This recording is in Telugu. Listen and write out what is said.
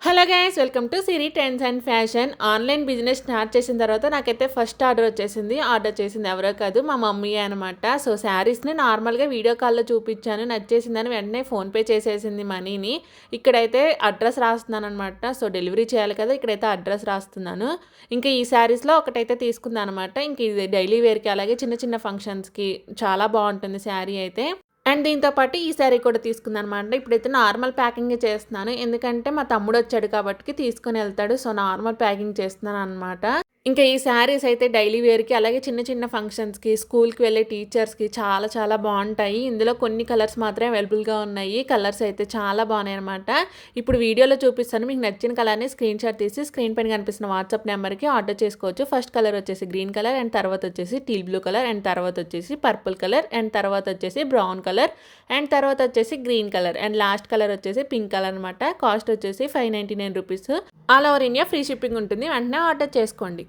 Hello guys, welcome to Siri trends and fashion. Online business start చేసిన తర్వాత నాకైతే ఫస్ట్ ఆర్డర్ వచ్చేసింది. ఆర్డర్ చేసింది ఎవరో కాదు, మా మమ్మీ అనమాట. సో శారీస్ని నార్మల్గా వీడియో కాల్లో చూపించాను, నచ్చేసిందని వెంటనే ఫోన్పే చేసేసింది మనీని. ఇక్కడైతే అడ్రస్ రాస్తున్నాను అనమాట. సో డెలివరీ చేయాలి కదా, ఇక్కడైతే అడ్రస్ రాస్తున్నాను. ఇంకా ఈ శారీస్లో ఒకటైతే తీసుకుందాం అనమాట. ఇంక ఇది డైలీ వేర్కి అలాగే చిన్న చిన్న ఫంక్షన్స్కి చాలా బాగుంటుంది శారీ అయితే. అండ్ దీంతో పాటు ఈ శారీ కూడా తీసుకుందనమాట. ఇప్పుడైతే నార్మల్ ప్యాకింగ్ చేస్తున్నాను, ఎందుకంటే మా తమ్ముడు వచ్చాడు కాబట్టి తీసుకొని వెళ్తాడు. సో నార్మల్ ప్యాకింగ్ చేస్తున్నాను అనమాట. ఇంకా ఈ శారీస్ అయితే డైలీ వేర్కి అలాగే చిన్న చిన్న ఫంక్షన్స్కి, స్కూల్కి వెళ్ళే టీచర్స్కి చాలా చాలా బాగుంటాయి. ఇందులో కొన్ని కలర్స్ మాత్రమే అవైలబుల్గా ఉన్నాయి. కలర్స్ అయితే చాలా బాగున్నాయి అనమాట. ఇప్పుడు వీడియోలో చూపిస్తాను. మీకు నచ్చిన కలర్ని స్క్రీన్ షాట్ తీసి స్క్రీన్ పైన కనిపిస్తున్న వాట్సాప్ నెంబర్కి ఆర్డర్ చేసుకోవచ్చు. ఫస్ట్ కలర్ వచ్చేసి గ్రీన్ కలర్, అండ్ తర్వాత వచ్చేసి టీల్ బ్లూ కలర్, అండ్ తర్వాత వచ్చేసి పర్పుల్ కలర్, అండ్ తర్వాత వచ్చేసి బ్రౌన్ కలర్, అండ్ తర్వాత వచ్చేసి green colour, and last colour వచ్చేసి పింక్ కలర్ అనమాట. కాస్ట్ వచ్చేసి 599 rupees. All over India free shipping ఉంటుంది. వెంటనే ఆర్డర్ చేసుకోండి.